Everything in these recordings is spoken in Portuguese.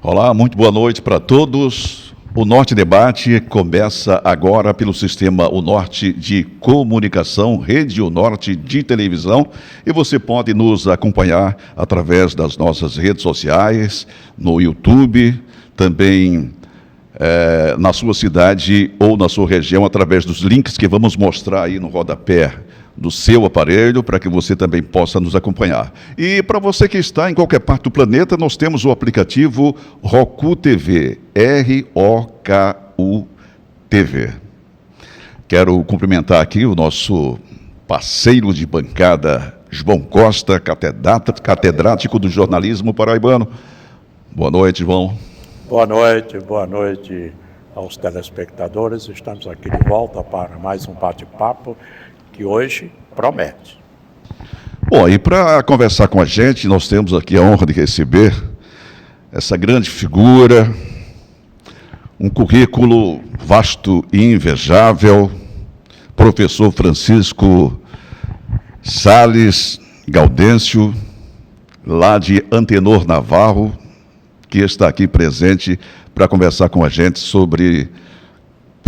Olá, muito boa noite para todos. O Norte Debate começa agora pelo sistema O Norte de Comunicação, Rede O Norte de Televisão, e você pode nos acompanhar através das nossas redes sociais, no YouTube, também na sua cidade ou na sua região, através dos links que vamos mostrar aí no rodapé do seu aparelho, para que você também possa nos acompanhar. E para você que está em qualquer parte do planeta, nós temos o aplicativo Roku TV, ROKU TV. Quero cumprimentar aqui o nosso parceiro de bancada, João Costa, catedrático do jornalismo paraibano. Boa noite, João. Boa noite aos telespectadores. Estamos aqui de volta para mais um bate-papo que hoje promete. Bom, e para conversar com a gente, nós temos aqui a honra de receber essa grande figura, um currículo vasto e invejável, professor Francisco Sales Gaudêncio, lá de Antenor Navarro, que está aqui presente para conversar com a gente sobre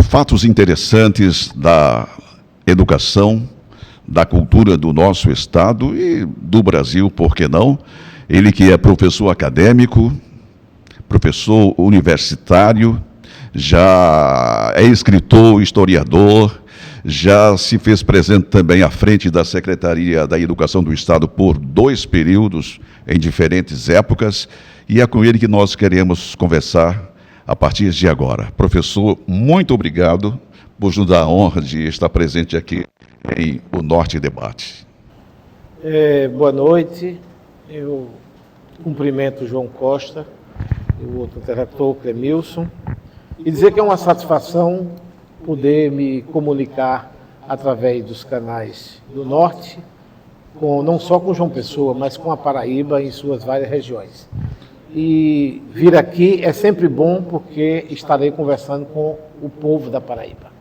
fatos interessantes da educação, da cultura do nosso estado e do Brasil, por que não? Ele que é professor acadêmico, professor universitário, já é escritor, historiador, já se fez presente também à frente da Secretaria da Educação do Estado por 2 períodos, em diferentes épocas, e é com ele que nós queremos conversar a partir de agora. Professor, muito obrigado por nos dar a honra de estar presente aqui em O Norte Debate. Boa noite, eu cumprimento o João Costa e o outro redator, Clemilson, e dizer que é uma satisfação poder me comunicar através dos canais do Norte, não só com João Pessoa, mas com a Paraíba em suas várias regiões. E vir aqui é sempre bom porque estarei conversando com o povo da Paraíba.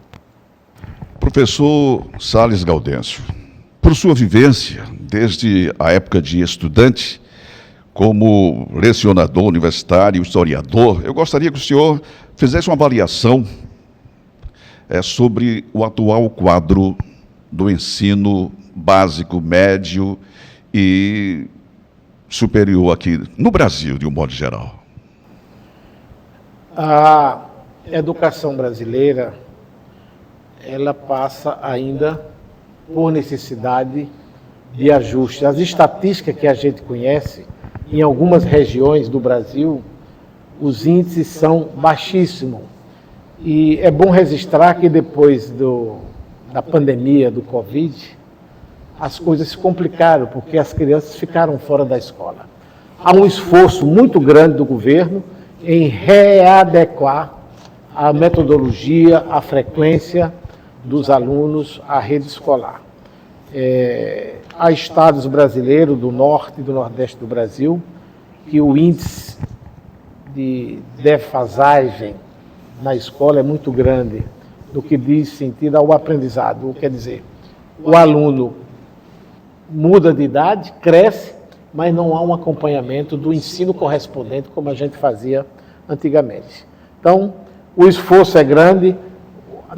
Professor Sales Gaudêncio, por sua vivência, desde a época de estudante, como lecionador universitário, historiador, eu gostaria que o senhor fizesse uma avaliação sobre o atual quadro do ensino básico, médio e superior aqui no Brasil, de um modo geral. A educação brasileira, ela passa ainda por necessidade de ajuste. As estatísticas que a gente conhece, em algumas regiões do Brasil, os índices são baixíssimos. E é bom registrar que depois da pandemia do Covid, as coisas se complicaram, porque as crianças ficaram fora da escola. Há um esforço muito grande do governo em readequar a metodologia, a frequência dos alunos à rede escolar. Há estados brasileiros do norte e do nordeste do Brasil que o índice de defasagem na escola é muito grande no que diz sentido ao aprendizado. Quer dizer, o aluno muda de idade, cresce, mas não há um acompanhamento do ensino correspondente como a gente fazia antigamente. Então, o esforço é grande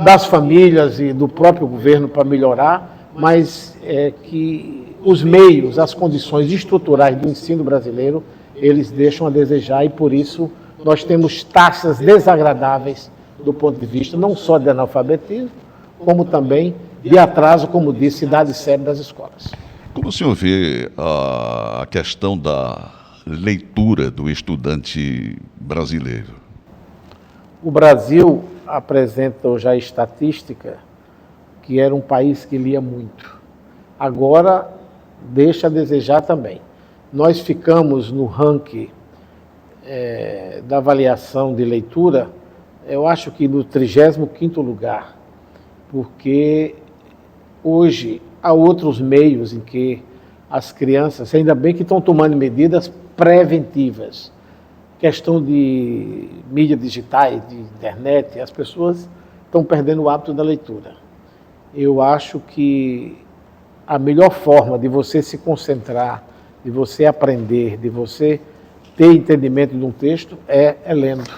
das famílias e do próprio governo para melhorar, mas que os meios, as condições estruturais do ensino brasileiro, eles deixam a desejar e, por isso, nós temos taxas desagradáveis do ponto de vista não só de analfabetismo, como também de atraso, como disse, idade séria das escolas. Como o senhor vê a questão da leitura do estudante brasileiro? O Brasil apresenta já estatística que era um país que lia muito. Agora, deixa a desejar também. Nós ficamos no ranking da avaliação de leitura, eu acho que no 35º lugar, porque hoje há outros meios em que as crianças, ainda bem que estão tomando medidas preventivas, questão de mídia digitais, de internet, as pessoas estão perdendo o hábito da leitura. Eu acho que a melhor forma de você se concentrar, de você aprender, de você ter entendimento de um texto é lendo.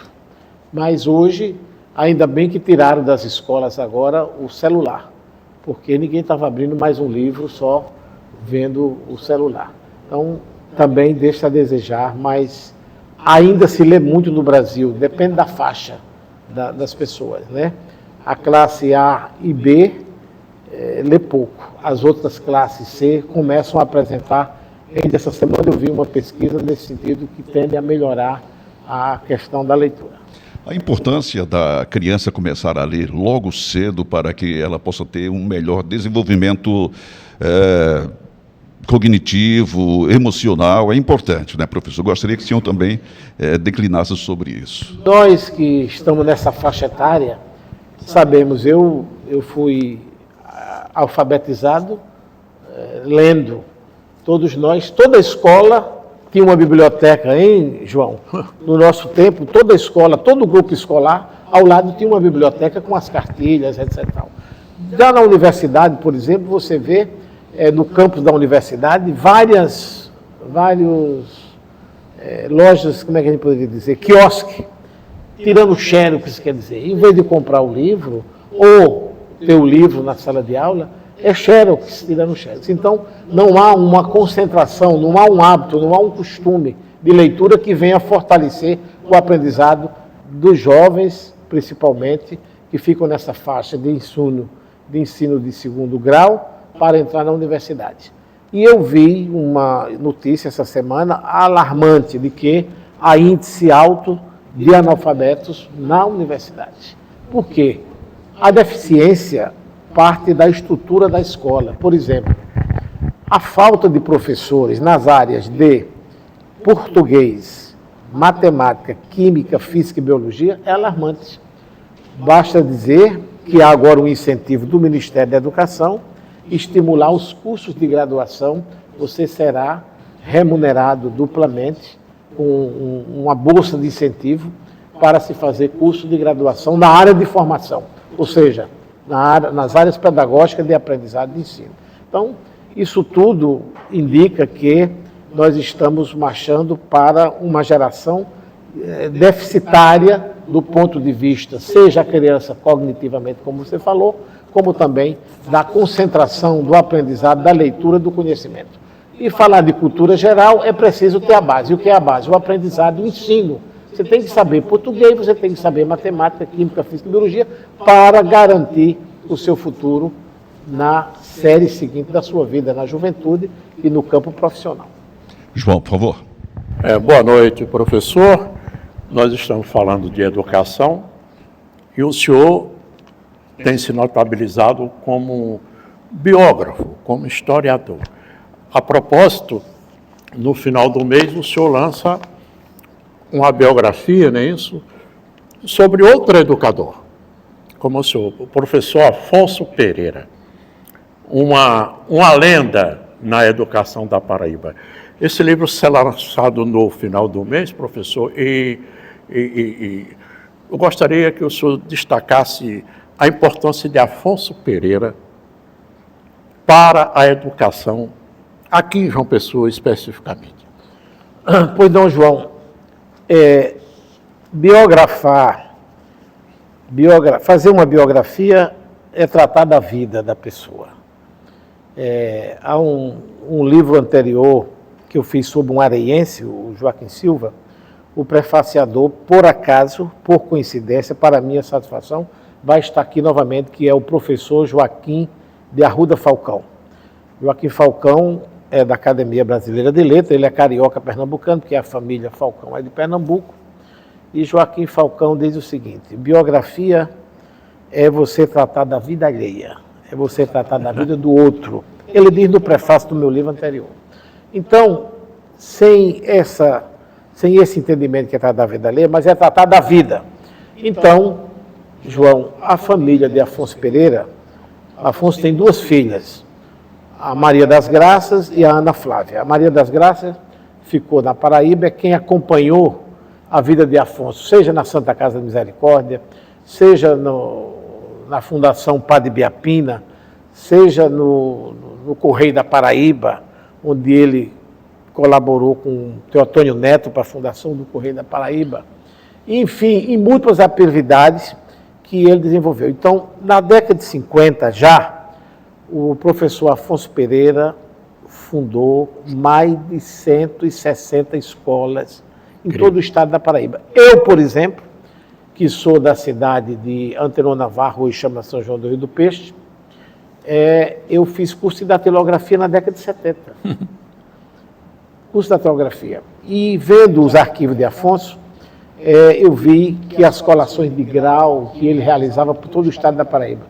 Mas hoje, ainda bem que tiraram das escolas agora o celular, porque ninguém estava abrindo mais um livro só vendo o celular. Então, também deixa a desejar, mas ainda se lê muito no Brasil, depende da faixa das pessoas, né? A classe A e B lê pouco, as outras classes C começam a apresentar. Ainda essa semana eu vi uma pesquisa nesse sentido que tende a melhorar a questão da leitura. A importância da criança começar a ler logo cedo para que ela possa ter um melhor desenvolvimento cognitivo, emocional, é importante, né, professor? Gostaria que o senhor também declinasse sobre isso. Nós que estamos nessa faixa etária, sabemos, eu fui alfabetizado lendo. Todos nós, toda escola tinha uma biblioteca, hein, João? No nosso tempo, toda escola, todo grupo escolar, ao lado tinha uma biblioteca com as cartilhas, etc. Já na universidade, por exemplo, você vê no campus da universidade várias lojas, como é que a gente poderia dizer, quiosque, tirando xerox, quer dizer, em vez de comprar o livro ou ter o livro na sala de aula, é xerox, tirando xerox. Então, não há uma concentração, não há um hábito, não há um costume de leitura que venha fortalecer o aprendizado dos jovens, principalmente, que ficam nessa faixa de ensino de segundo grau para entrar na universidade. E eu vi uma notícia essa semana alarmante de que há índice alto de analfabetos na universidade. Por quê? A deficiência parte da estrutura da escola. Por exemplo, a falta de professores nas áreas de português, matemática, química, física e biologia é alarmante. Basta dizer que há agora um incentivo do Ministério da Educação, estimular os cursos de graduação, você será remunerado duplamente com uma bolsa de incentivo para se fazer curso de graduação na área de formação, ou seja, nas áreas pedagógicas de aprendizado e de ensino. Então, isso tudo indica que nós estamos marchando para uma geração deficitária do ponto de vista, seja a criança cognitivamente, como você falou, como também da concentração do aprendizado, da leitura, do conhecimento. E falar de cultura geral é preciso ter a base. E o que é a base? O aprendizado, o ensino. Você tem que saber português, você tem que saber matemática, química, física e biologia para garantir o seu futuro na série seguinte da sua vida, na juventude e no campo profissional. João, por favor. Boa noite, professor. Nós estamos falando de educação e o senhor tem se notabilizado como biógrafo, como historiador. A propósito, no final do mês o senhor lança uma biografia, não é isso, sobre outro educador, como o professor Afonso Pereira, uma lenda na educação da Paraíba. Esse livro será lançado no final do mês, professor, e eu gostaria que o senhor destacasse a importância de Afonso Pereira para a educação aqui em João Pessoa especificamente. Pois não, João. Fazer uma biografia é tratar da vida da pessoa. Há um livro anterior que eu fiz sobre um areiense, o Joaquim Silva, o prefaciador, por acaso, por coincidência, para minha satisfação, vai estar aqui novamente, que é o professor Joaquim de Arruda Falcão. Joaquim Falcão é da Academia Brasileira de Letras, ele é carioca pernambucano, porque a família Falcão é de Pernambuco. E Joaquim Falcão diz o seguinte: biografia é você tratar da vida alheia, é você tratar da vida do outro. Ele diz no prefácio do meu livro anterior. Então, sem esse entendimento que é tratar da vida alheia, mas é tratar da vida. Então, João, a família de Afonso Pereira, Afonso tem duas filhas, a Maria das Graças e a Ana Flávia. A Maria das Graças ficou na Paraíba, é quem acompanhou a vida de Afonso, seja na Santa Casa da Misericórdia, seja na Fundação Padre Biapina, seja no Correio da Paraíba, onde ele colaborou com o Teotônio Neto para a fundação do Correio da Paraíba. Enfim, em múltiplas atividades que ele desenvolveu. Então, na década de 50 já, o professor Afonso Pereira fundou mais de 160 escolas em todo o estado da Paraíba. Eu, por exemplo, que sou da cidade de Antenor Navarro, hoje chama São João do Rio do Peixe, eu fiz curso de datilografia na década de 70. Curso de datilografia. E vendo os arquivos de Afonso, eu vi que as colações de grau que ele realizava por todo o estado da Paraíba.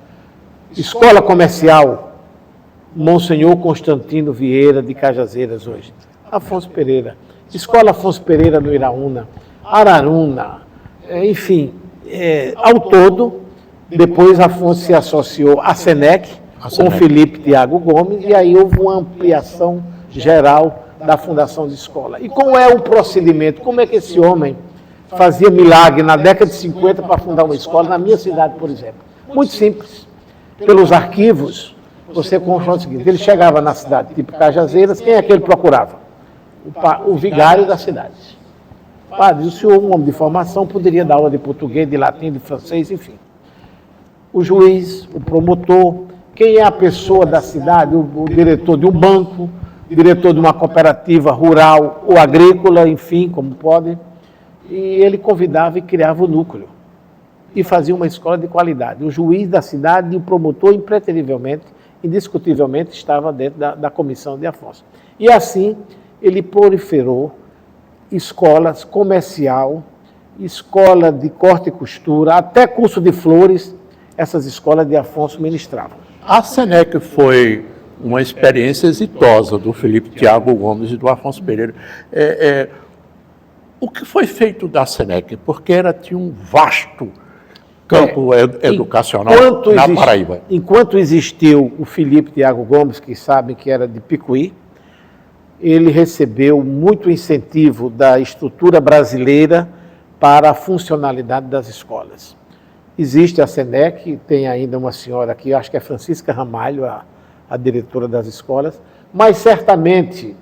Escola Comercial Monsenhor Constantino Vieira de Cajazeiras hoje. Afonso Pereira. Escola Afonso Pereira no Iraúna. Araruna. Enfim, ao todo, depois Afonso se associou à SENEC, com Felipe Tiago Gomes, e aí houve uma ampliação geral da fundação de escola. E como é o procedimento? Como é que esse homem fazia milagre na década de 50 para fundar uma escola na minha cidade, por exemplo? Muito simples. Pelos arquivos, você confronta o seguinte: ele chegava na cidade, tipo Cajazeiras, quem é que ele procurava? O vigário da cidade. Padre, o senhor, um homem de formação, poderia dar aula de português, de latim, de francês, enfim. O juiz, o promotor, quem é a pessoa da cidade, o diretor de um banco, o diretor de uma cooperativa rural ou agrícola, enfim, como pode. E ele convidava e criava o núcleo. E fazia uma escola de qualidade. O juiz da cidade e o promotor, impreterivelmente, indiscutivelmente, estava dentro da comissão de Afonso. E assim, ele proliferou escolas comercial, escola de corte e costura, até curso de flores, essas escolas de Afonso ministravam. A SENEC foi uma experiência exitosa do Felipe Tiago Gomes e do Afonso Pereira. O que foi feito da SENEC? Porque tinha um vasto campo educacional na Paraíba. Enquanto existiu o Felipe Tiago Gomes, que sabem que era de Picuí, ele recebeu muito incentivo da estrutura brasileira para a funcionalidade das escolas. Existe a SENEC, tem ainda uma senhora aqui, acho que é Francisca Ramalho, a diretora das escolas, mas certamente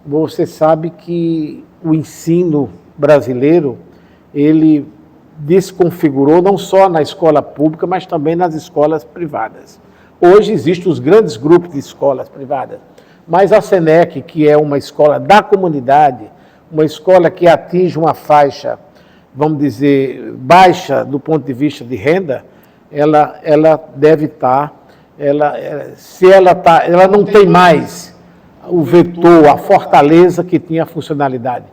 você sabe que o ensino brasileiro, ele desconfigurou não só na escola pública, mas também nas escolas privadas. Hoje existem os grandes grupos de escolas privadas, mas a SENEC, que é uma escola da comunidade, uma escola que atinge uma faixa, vamos dizer, baixa do ponto de vista de renda, ela deve estar, ela não tem mais o vetor, a fortaleza que tinha a funcionalidade,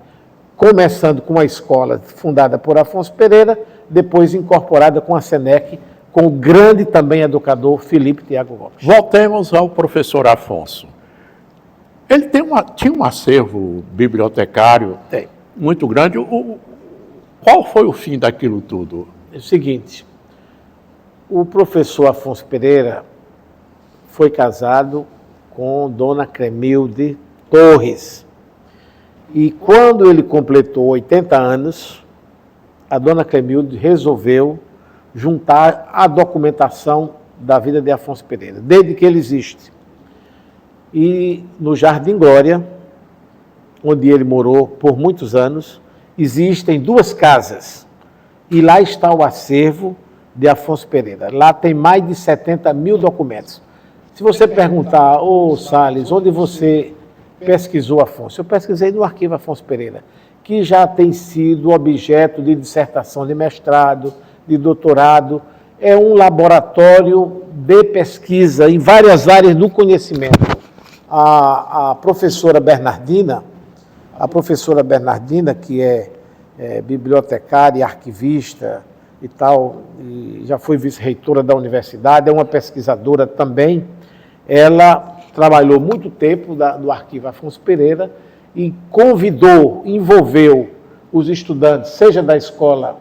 começando com a escola fundada por Afonso Pereira, depois incorporada com a SENEC, com o grande também educador Felipe Tiago Gomes. Voltemos ao professor Afonso. Ele tinha um acervo bibliotecário muito grande. Qual foi o fim daquilo tudo? É o seguinte, o professor Afonso Pereira foi casado com Dona Cremilde Torres. E quando ele completou 80 anos, a Dona Cremilde resolveu juntar a documentação da vida de Afonso Pereira, desde que ele existe. E no Jardim Glória, onde ele morou por muitos anos, existem 2 casas. E lá está o acervo de Afonso Pereira. Lá tem mais de 70 mil documentos. Se você perguntar, Salles, onde você pesquisou Afonso? Eu pesquisei no arquivo Afonso Pereira, que já tem sido objeto de dissertação de mestrado, de doutorado. É um laboratório de pesquisa em várias áreas do conhecimento. A professora Bernardina, que é bibliotecária, arquivista e tal, e já foi vice-reitora da universidade, é uma pesquisadora também. Ela trabalhou muito tempo do arquivo Afonso Pereira e envolveu os estudantes, seja da escola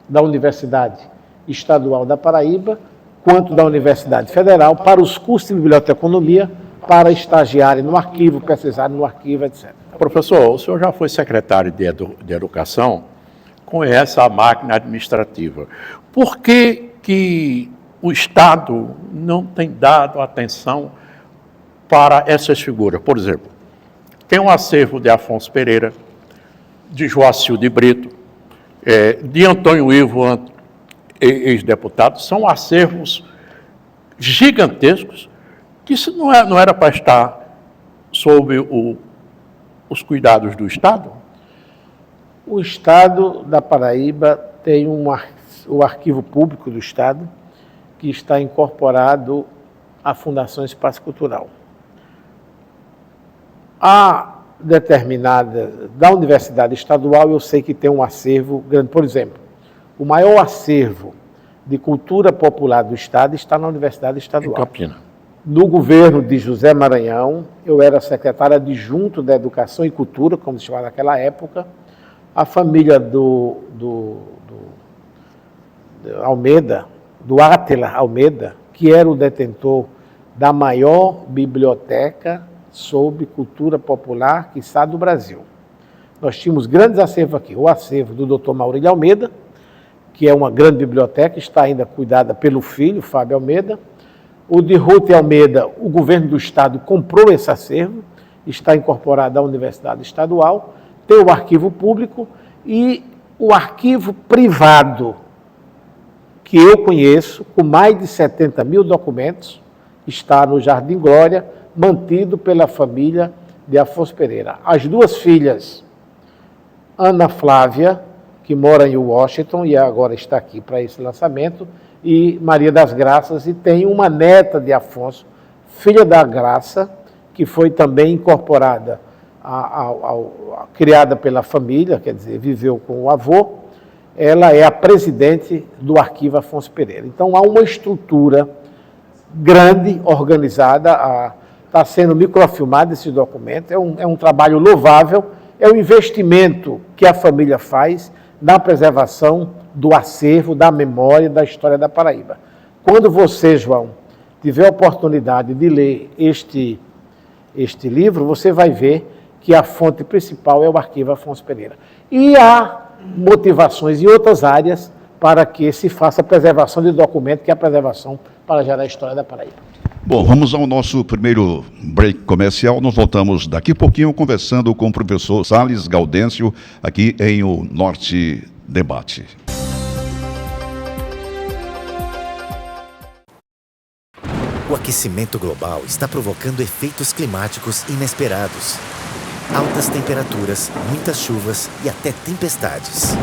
da Universidade Estadual da Paraíba, quanto da Universidade Federal, para os cursos de biblioteconomia, para estagiarem no arquivo, pesquisarem no arquivo, etc. Professor, o senhor já foi secretário de Educação, conhece a máquina administrativa. Por que o Estado não tem dado atenção para essas figuras? Por exemplo, tem um acervo de Afonso Pereira, de Joacil de Brito, de Antônio Ivo, ex-deputado. São acervos gigantescos que isso não era para estar sob os cuidados do Estado? O Estado da Paraíba tem o Arquivo Público do Estado, que está incorporado à Fundação Espaço Cultural. A determinada da Universidade Estadual, eu sei que tem um acervo grande. Por exemplo, o maior acervo de cultura popular do Estado está na Universidade Estadual. Em Campina. No governo de José Maranhão, eu era secretário adjunto da Educação e Cultura, como se chamava naquela época. A família do Almeida, do Átila Almeida, que era o detentor da maior biblioteca sobre cultura popular, quiçá do Brasil. Nós tínhamos grandes acervos aqui. O acervo do Dr. Maurílio Almeida, que é uma grande biblioteca, está ainda cuidada pelo filho, Fábio Almeida. O de Ruth Almeida, o governo do Estado comprou esse acervo, está incorporado à Universidade Estadual. Tem o arquivo público e o arquivo privado, que eu conheço, com mais de 70 mil documentos, está no Jardim Glória, mantido pela família de Afonso Pereira. As duas filhas, Ana Flávia, que mora em Washington e agora está aqui para esse lançamento, e Maria das Graças, e tem uma neta de Afonso, filha da Graça, que foi também incorporada, criada pela família, quer dizer, viveu com o avô. Ela é a presidente do Arquivo Afonso Pereira. Então, há uma estrutura grande, organizada, está sendo microfilmado esse documento, é um trabalho louvável, é um investimento que a família faz na preservação do acervo, da memória, da história da Paraíba. Quando você, João, tiver a oportunidade de ler este livro, você vai ver que a fonte principal é o Arquivo Afonso Pereira. E há motivações em outras áreas para que se faça a preservação de documento, que é a preservação para gerar a história da Paraíba. Bom, vamos ao nosso primeiro break comercial. Nós voltamos daqui a pouquinho conversando com o professor Salles Gaudêncio, aqui em O Norte Debate. O aquecimento global está provocando efeitos climáticos inesperados. Altas temperaturas, muitas chuvas e até tempestades.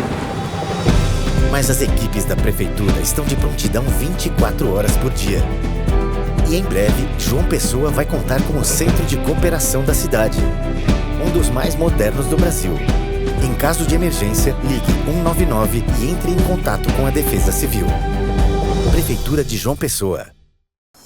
Mas as equipes da Prefeitura estão de prontidão 24 horas por dia. E em breve, João Pessoa vai contar com o Centro de Cooperação da cidade, um dos mais modernos do Brasil. Em caso de emergência, ligue 199 e entre em contato com a Defesa Civil. Prefeitura de João Pessoa.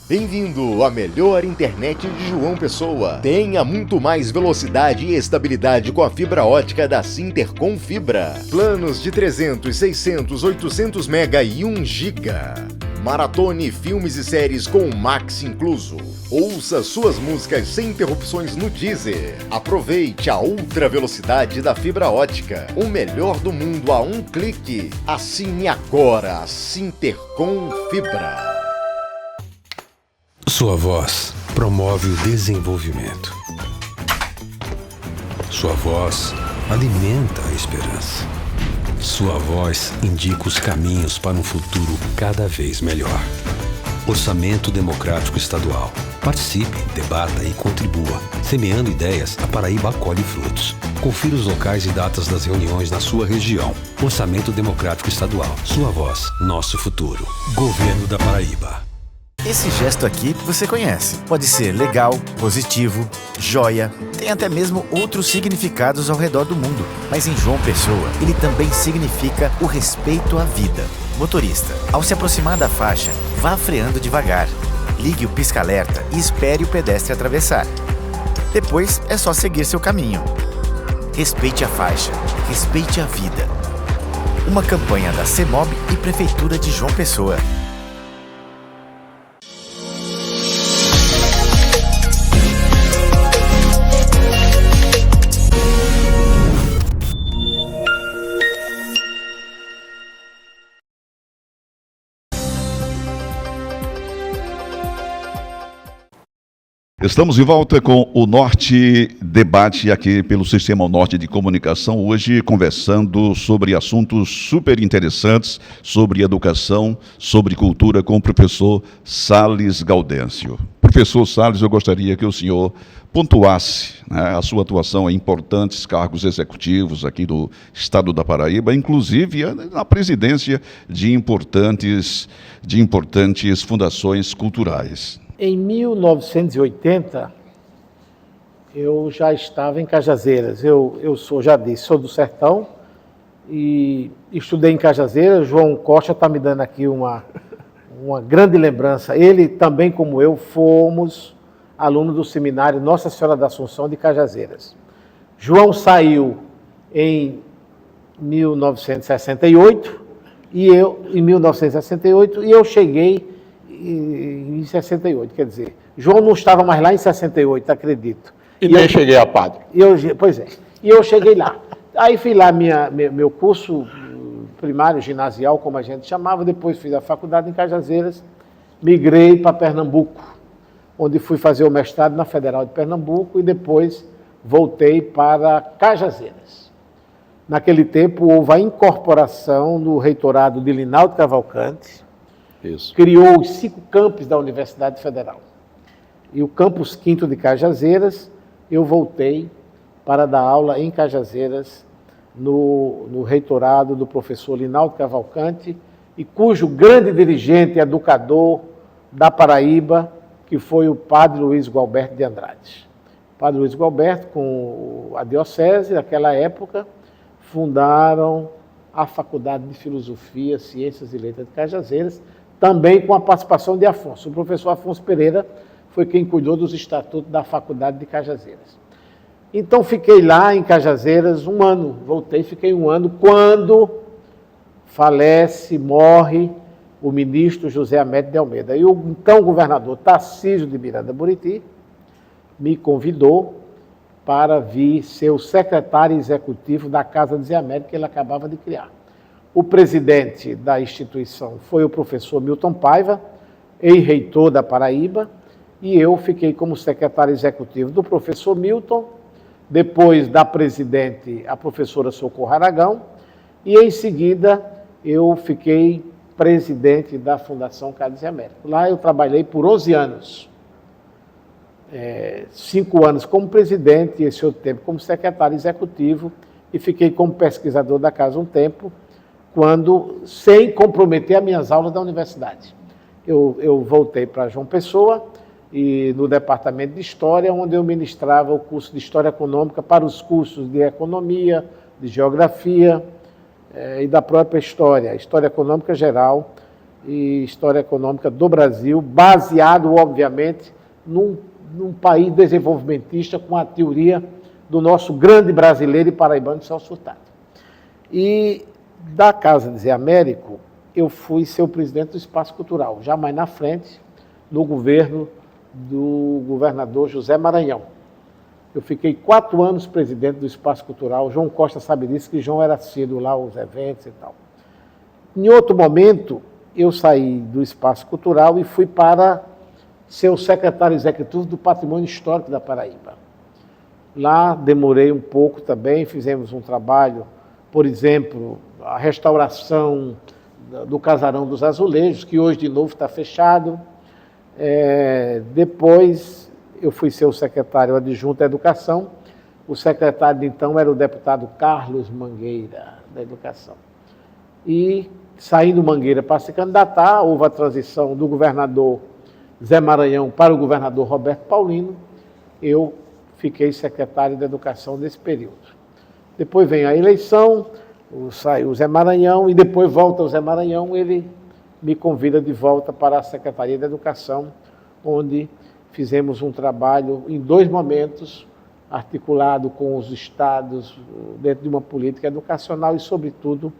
Bem-vindo à melhor internet de João Pessoa. Tenha muito mais velocidade e estabilidade com a fibra ótica da Sintercom Fibra. Planos de 300, 600, 800 mega e 1 giga. Maratone filmes e séries com o Max incluso. Ouça suas músicas sem interrupções no Deezer. Aproveite a ultra velocidade da fibra ótica. O melhor do mundo a um clique. Assine agora a Sintercom Fibra. Sua voz promove o desenvolvimento. Sua voz alimenta a esperança. Sua voz indica os caminhos para um futuro cada vez melhor. Orçamento Democrático Estadual. Participe, debata e contribua. Semeando ideias, a Paraíba colhe frutos. Confira os locais e datas das reuniões na sua região. Orçamento Democrático Estadual. Sua voz, nosso futuro. Governo da Paraíba. Esse gesto aqui você conhece. Pode ser legal, positivo, joia, tem até mesmo outros significados ao redor do mundo. Mas em João Pessoa, ele também significa o respeito à vida. Motorista, ao se aproximar da faixa, vá freando devagar. Ligue o pisca-alerta e espere o pedestre atravessar. Depois é só seguir seu caminho. Respeite a faixa, respeite a vida. Uma campanha da CEMOB e Prefeitura de João Pessoa. Estamos de volta com o Norte Debate aqui pelo Sistema Norte de Comunicação, hoje conversando sobre assuntos super interessantes, sobre educação, sobre cultura, com o professor Salles Gaudêncio. Professor Salles, eu gostaria que o senhor pontuasse, né, a sua atuação em importantes cargos executivos aqui do Estado da Paraíba, inclusive na presidência de importantes fundações culturais. Em 1980, eu já estava em Cajazeiras. Já disse, sou do sertão e estudei em Cajazeiras. João Costa está me dando aqui uma grande lembrança. Ele, também como eu, fomos alunos do seminário Nossa Senhora da Assunção de Cajazeiras. João saiu em 1968 e eu cheguei em 68, quer dizer, João não estava mais lá em 68, acredito. E nem cheguei a padre. Pois é, e eu cheguei lá. Aí fiz lá meu curso primário, ginasial, como a gente chamava, depois fiz a faculdade em Cajazeiras, migrei para Pernambuco, onde fui fazer o mestrado na Federal de Pernambuco e depois voltei para Cajazeiras. Naquele tempo houve a incorporação do reitorado de Linaldo Cavalcante. Isso. Criou os 5 campos da Universidade Federal. E o campus 5º de Cajazeiras, eu voltei para dar aula em Cajazeiras, no reitorado do professor Linaldo Cavalcante, e cujo grande dirigente e educador da Paraíba, que foi o padre Luiz Gualberto de Andrade. O padre Luiz Gualberto, com a diocese, naquela época, fundaram a Faculdade de Filosofia, Ciências e Letras de Cajazeiras, também com a participação de Afonso. O professor Afonso Pereira foi quem cuidou dos estatutos da Faculdade de Cajazeiras. Então, fiquei lá em Cajazeiras 1 ano, voltei, fiquei 1 ano, quando morre o ministro José Amédio de Almeida. E o então governador Tarcísio de Miranda Buriti me convidou para vir ser o secretário executivo da Casa de Zé Américo, que ele acabava de criar. O presidente da instituição foi o professor Milton Paiva, ex-reitor da Paraíba, e eu fiquei como secretário executivo do professor Milton, depois da presidente, a professora Socorro Aragão, e em seguida eu fiquei presidente da Fundação Casa de Zé Américo. Lá eu trabalhei por 11 anos, 5 anos como presidente e esse outro tempo como secretário executivo, e fiquei como pesquisador da casa um tempo, sem comprometer as minhas aulas da universidade. Eu voltei para João Pessoa, e no departamento de História, onde eu ministrava o curso de História Econômica para os cursos de Economia, de Geografia e da própria História Econômica Geral e História Econômica do Brasil, baseado, obviamente, num país desenvolvimentista com a teoria do nosso grande brasileiro e paraibano Celso Furtado. E da Casa de Zé Américo, eu fui ser o presidente do Espaço Cultural, já mais na frente, no governo do governador José Maranhão. Eu fiquei 4 anos presidente do Espaço Cultural. João Costa sabe disso, que João era assíduo lá aos eventos e tal. Em outro momento, eu saí do Espaço Cultural e fui para ser o secretário executivo do Patrimônio Histórico da Paraíba. Lá demorei um pouco também, fizemos um trabalho, por exemplo, a restauração do Casarão dos Azulejos, que hoje de novo está fechado. Depois eu fui ser o secretário adjunto da Educação. O secretário de então era o deputado Carlos Mangueira, da Educação. E saindo Mangueira para se candidatar, houve a transição do governador Zé Maranhão para o governador Roberto Paulino. Eu fiquei secretário da Educação nesse período. Depois vem a eleição, saiu o Zé Maranhão, e depois volta o Zé Maranhão, ele me convida de volta para a Secretaria da Educação, onde fizemos um trabalho em 2 momentos, articulado com os estados, dentro de uma política educacional e, sobretudo,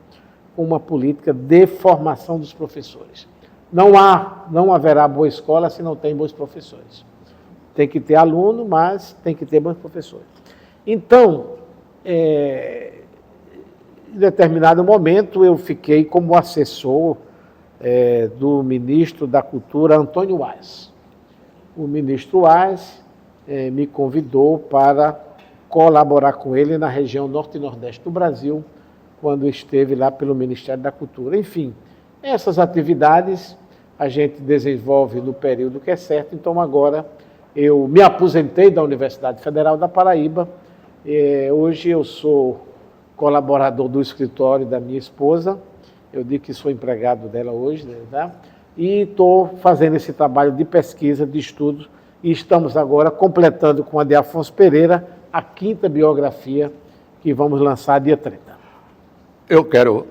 com uma política de formação dos professores. Não haverá boa escola se não tem bons professores. Tem que ter aluno, mas tem que ter bons professores. Então, em determinado momento, eu fiquei como assessor do ministro da Cultura, Antônio Vaz. O ministro Vaz me convidou para colaborar com ele na região norte e nordeste do Brasil, quando esteve lá pelo Ministério da Cultura. Enfim, essas atividades a gente desenvolve no período que é certo. Então agora eu me aposentei da Universidade Federal da Paraíba. Hoje eu sou colaborador do escritório da minha esposa. Eu digo que sou empregado dela hoje, né? E estou fazendo esse trabalho de pesquisa, de estudo, e estamos agora completando com a de Afonso Pereira a 5ª biografia que vamos lançar dia 30. Eu quero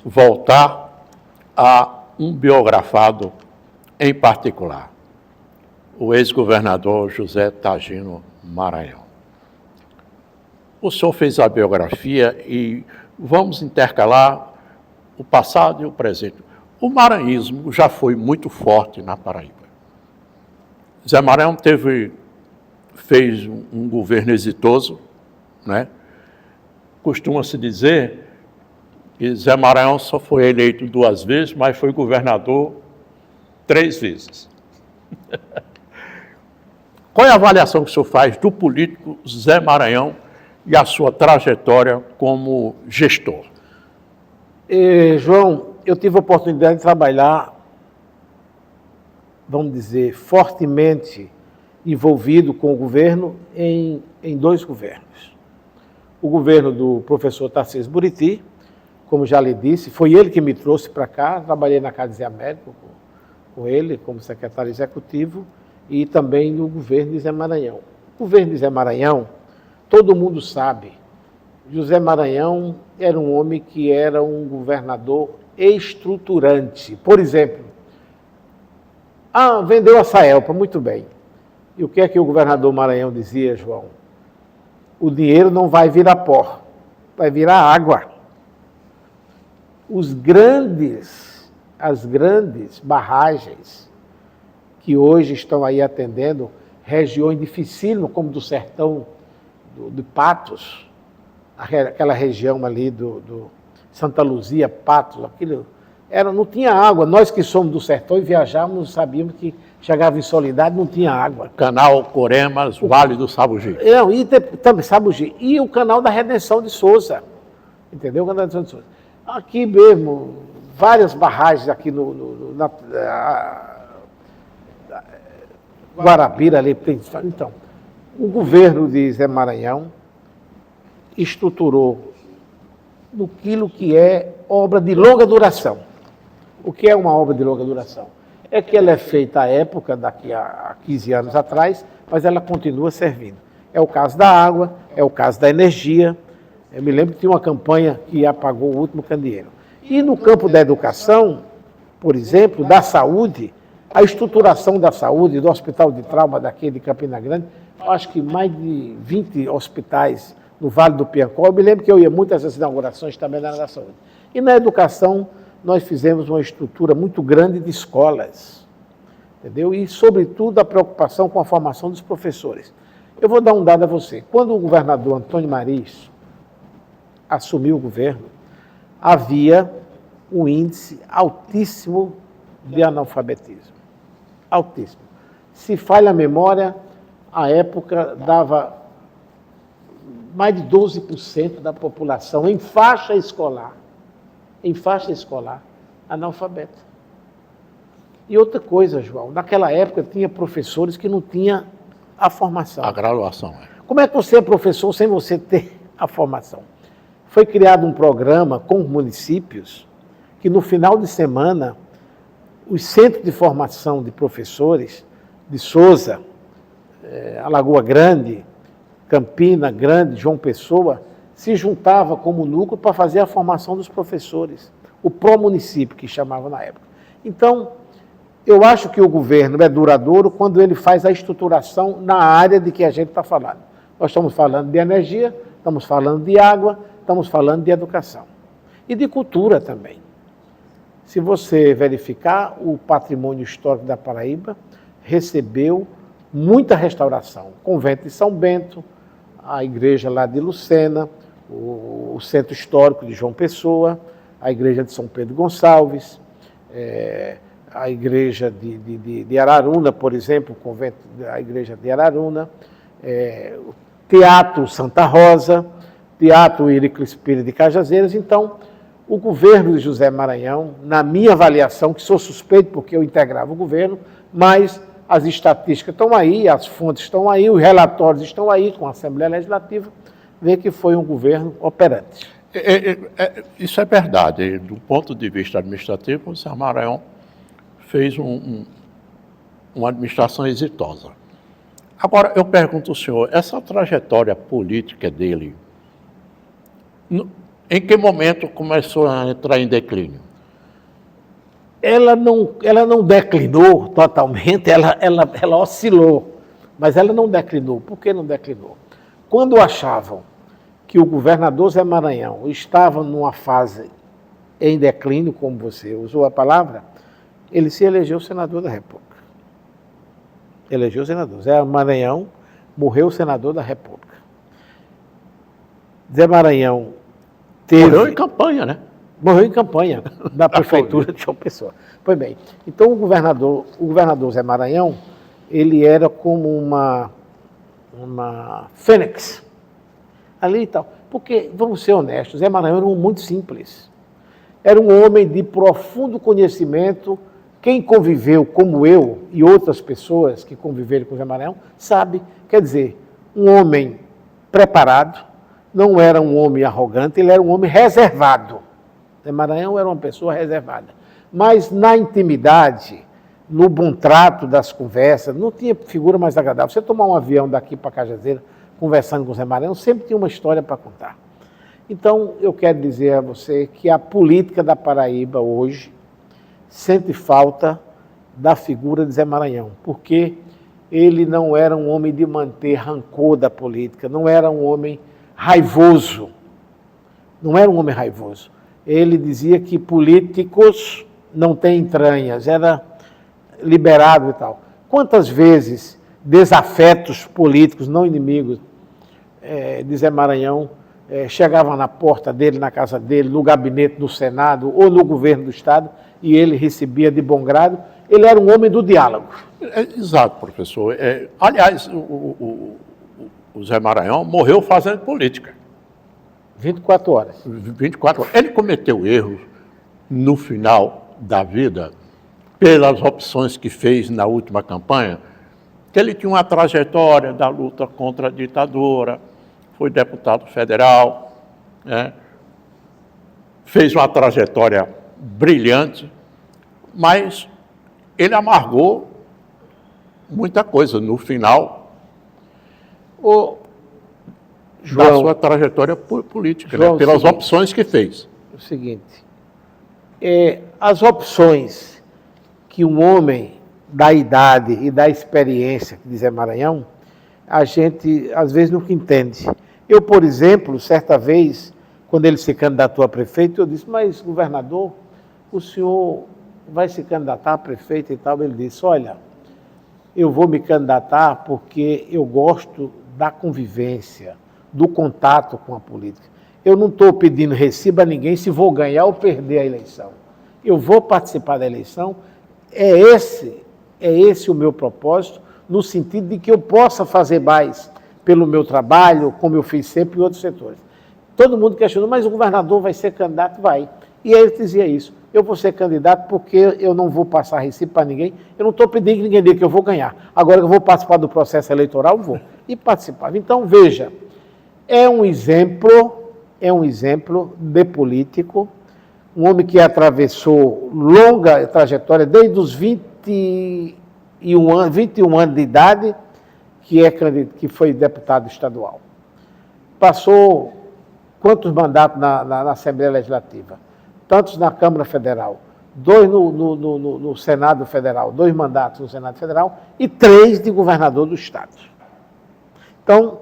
voltar a um biografado em particular, o ex-governador José Targino Maranhão. O senhor fez a biografia e vamos intercalar o passado e o presente. O maranhismo já foi muito forte na Paraíba. Zé Maranhão fez um governo exitoso, né? Costuma-se dizer que Zé Maranhão só foi eleito 2 vezes, mas foi governador 3 vezes. Qual é a avaliação que o senhor faz do político Zé Maranhão e a sua trajetória como gestor? João, eu tive a oportunidade de trabalhar, vamos dizer, fortemente envolvido com o governo em 2 governos. O governo do professor Tarcísio Buriti, como já lhe disse, foi ele que me trouxe para cá. Trabalhei na Casa de Américo com ele como secretário executivo, e também no governo de Zé Maranhão. O governo de Zé Maranhão, todo mundo sabe, José Maranhão era um homem que era um governador estruturante. Por exemplo, vendeu a Saelpa, muito bem. E o que é que o governador Maranhão dizia, João? O dinheiro não vai virar pó, vai virar água. As grandes barragens que hoje estão aí atendendo regiões dificílimas, como do sertão de Patos, aquela região ali do Santa Luzia, Patos, aquilo não tinha água. Nós que somos do sertão e viajávamos, sabíamos que chegava em Soledade, não tinha água. Canal Coremas, Vale do Sabugi. Também Sabugi. E o canal da Redenção de Souza. Entendeu? O canal da Redenção de Souza. Aqui mesmo, várias barragens aqui na Guarabira ali. Então, o governo de Zé Maranhão estruturou naquilo que é obra de longa duração. O que é uma obra de longa duração? É que ela é feita à época, daqui a 15 anos atrás, mas ela continua servindo. É o caso da água, é o caso da energia. Eu me lembro que tinha uma campanha que apagou o último candeeiro. E no campo da educação, por exemplo, da saúde, a estruturação da saúde, do Hospital de Trauma daqui de Campina Grande, acho que mais de 20 hospitais no Vale do Piancó. Eu me lembro que eu ia muito a essas inaugurações também na área da saúde. E na educação, nós fizemos uma estrutura muito grande de escolas, entendeu? E, sobretudo, a preocupação com a formação dos professores. Eu vou dar um dado a você. Quando o governador Antônio Mariz assumiu o governo, havia um índice altíssimo de analfabetismo. Altíssimo. Se falha a memória, à época dava mais de 12% da população em faixa escolar, analfabeta. E outra coisa, João, naquela época tinha professores que não tinham a formação. A graduação. Como é que você é professor sem você ter a formação? Foi criado um programa com os municípios que no final de semana os centros de formação de professores de Souza, Alagoa Grande, Campina Grande, João Pessoa, se juntava como núcleo para fazer a formação dos professores, o pró-município, que chamava na época. Então, eu acho que o governo é duradouro quando ele faz a estruturação na área de que a gente está falando. Nós estamos falando de energia, estamos falando de água, estamos falando de educação. E de cultura também. Se você verificar, o patrimônio histórico da Paraíba recebeu muita restauração. O convento de São Bento, a igreja lá de Lucena, o centro histórico de João Pessoa, a igreja de São Pedro Gonçalves, a igreja de Araruna, por exemplo, o convento da igreja de Araruna, o Teatro Santa Rosa, Teatro Iriclis Pires de Cajazeiras. Então, o governo de José Maranhão, na minha avaliação, que sou suspeito porque eu integrava o governo, mas as estatísticas estão aí, as fontes estão aí, os relatórios estão aí com a Assembleia Legislativa, vê que foi um governo operante. Isso é verdade. Do ponto de vista administrativo, o José Maranhão fez uma administração exitosa. Agora, eu pergunto ao senhor, essa trajetória política dele, em que momento começou a entrar em declínio? Ela não declinou totalmente, ela oscilou, mas ela não declinou. Por que não declinou? Quando achavam que o governador Zé Maranhão estava numa fase em declínio, como você usou a palavra, ele se elegeu senador da República. Elegeu senador. Zé Maranhão morreu senador da República. Zé Maranhão morreu em campanha, né? Morreu em campanha da prefeitura de João Pessoa. Pois bem, então o governador Zé Maranhão, ele era como uma fênix ali e tal. Porque, vamos ser honestos, Zé Maranhão era um muito simples. Era um homem de profundo conhecimento. Quem conviveu, como eu e outras pessoas que conviveram com Zé Maranhão, sabe, quer dizer, um homem preparado, não era um homem arrogante, ele era um homem reservado. Zé Maranhão era uma pessoa reservada. Mas na intimidade, no bom trato das conversas, não tinha figura mais agradável. Você tomar um avião daqui para Cajazeira, conversando com Zé Maranhão, sempre tinha uma história para contar. Então, eu quero dizer a você que a política da Paraíba hoje sente falta da figura de Zé Maranhão, porque ele não era um homem de manter rancor da política, não era um homem raivoso, não era um homem raivoso. Ele dizia que políticos não têm entranhas, era liberado e tal. Quantas vezes desafetos políticos, não inimigos, de Zé Maranhão, chegavam na porta dele, na casa dele, no gabinete do Senado ou no governo do Estado, e ele recebia de bom grado. Ele era um homem do diálogo. Exato, professor. Aliás, o Zé Maranhão morreu fazendo política. 24 horas. 24 horas. Ele cometeu erros no final da vida, pelas opções que fez na última campanha, que ele tinha uma trajetória da luta contra a ditadura, foi deputado federal, né? Fez uma trajetória brilhante, mas ele amargou muita coisa no final da sua trajetória política, João, né? Pelas opções que fez. O seguinte, as opções que um homem da idade e da experiência, que diz Zé Maranhão, a gente às vezes nunca entende. Eu, por exemplo, certa vez, quando ele se candidatou a prefeito, eu disse, mas governador, o senhor vai se candidatar a prefeito e tal? Ele disse, olha, eu vou me candidatar porque eu gosto da convivência, do contato com a política. Eu não estou pedindo recibo a ninguém se vou ganhar ou perder a eleição. Eu vou participar da eleição, é esse o meu propósito, no sentido de que eu possa fazer mais pelo meu trabalho, como eu fiz sempre em outros setores. Todo mundo questionou, mas o governador vai ser candidato? Vai. E aí ele dizia isso, eu vou ser candidato porque eu não vou passar recibo para ninguém, eu não estou pedindo que ninguém diga que eu vou ganhar. Agora que eu vou participar do processo eleitoral, vou. E participava. Então, veja, é um exemplo de político, um homem que atravessou longa trajetória, desde os 21 anos de idade, que foi deputado estadual. Passou quantos mandatos na Assembleia Legislativa? Tantos na Câmara Federal, 2 no Senado Federal, 2 mandatos no Senado Federal e 3 de governador do Estado. Então,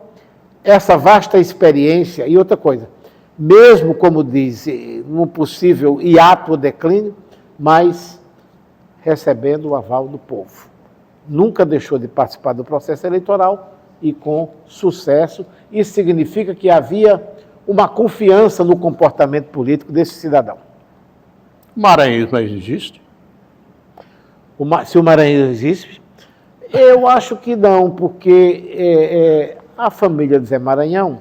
essa vasta experiência, e outra coisa, mesmo, como diz, num possível hiato ou declínio, mas recebendo o aval do povo. Nunca deixou de participar do processo eleitoral e com sucesso. Isso significa que havia uma confiança no comportamento político desse cidadão. O maranhismo existe? Se o Maranhão existe? Eu acho que não, porque a família de Zé Maranhão,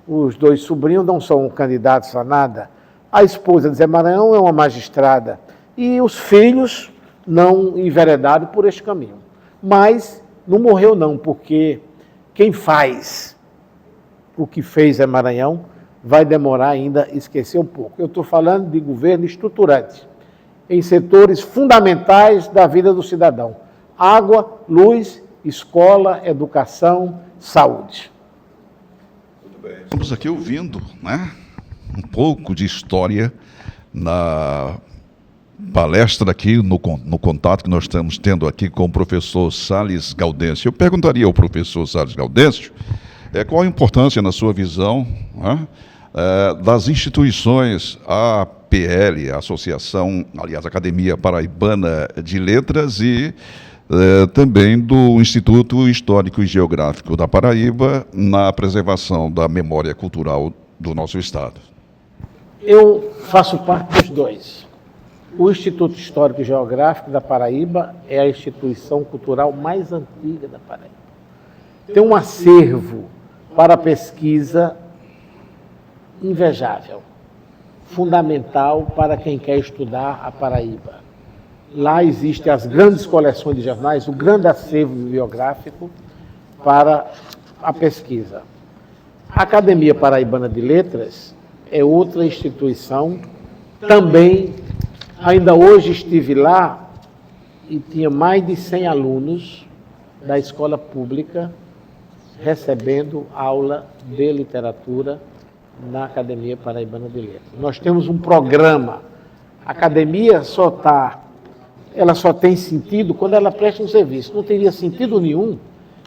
os 2 sobrinhos não são candidatos a nada, a esposa de Zé Maranhão é uma magistrada, e os filhos não enveredaram por este caminho. Mas não morreu não, porque quem faz o que fez Zé Maranhão vai demorar ainda a esquecer um pouco. Eu estou falando de governo estruturante, em setores fundamentais da vida do cidadão. Água, luz, escola, educação, saúde. Estamos aqui ouvindo, né, um pouco de história na palestra aqui, no contato que nós estamos tendo aqui com o professor Salles Gaudêncio. Eu perguntaria ao professor Salles Gaudêncio qual a importância, na sua visão, né, das instituições, a APL, a Associação, aliás, a Academia Paraibana de Letras e também do Instituto Histórico e Geográfico da Paraíba na preservação da memória cultural do nosso estado. Eu faço parte dos 2. O Instituto Histórico e Geográfico da Paraíba é a instituição cultural mais antiga da Paraíba. Tem um acervo para pesquisa invejável, fundamental para quem quer estudar a Paraíba. Lá existem as grandes coleções de jornais, o grande acervo bibliográfico para a pesquisa. A Academia Paraibana de Letras é outra instituição, também, ainda hoje estive lá e tinha mais de 100 alunos da escola pública recebendo aula de literatura na Academia Paraibana de Letras. Nós temos um programa, a academia ela só tem sentido quando ela presta um serviço. Não teria sentido nenhum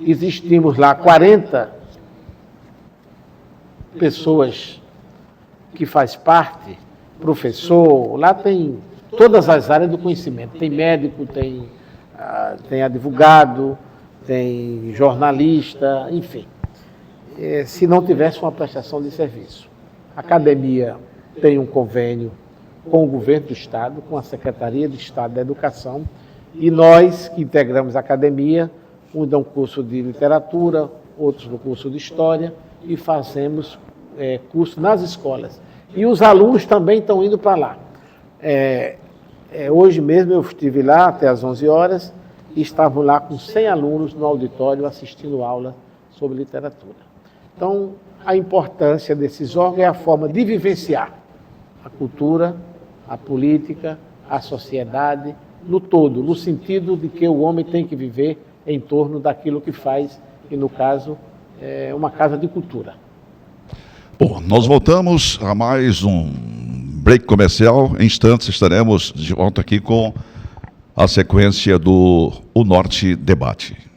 existimos lá 40 pessoas que faz parte, professor, lá tem todas as áreas do conhecimento. Tem médico, tem advogado, tem jornalista, enfim. Se não tivesse uma prestação de serviço. A academia tem um convênio com o governo do Estado, com a Secretaria de Estado da Educação, e nós que integramos a academia, uns dão curso de literatura, outros no curso de história, e fazemos curso nas escolas. E os alunos também estão indo para lá. Hoje mesmo eu estive lá até às 11 horas, e estavam lá com 100 alunos no auditório assistindo aula sobre literatura. Então, a importância desses órgãos é a forma de vivenciar a cultura, a política, a sociedade, no todo, no sentido de que o homem tem que viver em torno daquilo que faz, e no caso, é uma casa de cultura. Bom, nós voltamos a mais um break comercial. Em instantes estaremos de volta aqui com a sequência do O Norte Debate.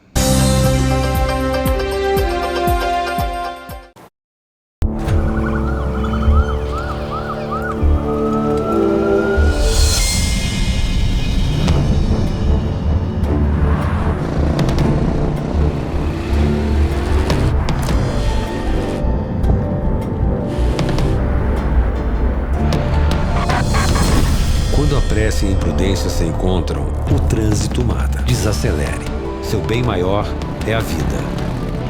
Pressa e imprudência se encontram, o trânsito mata. Desacelere. Seu bem maior é a vida.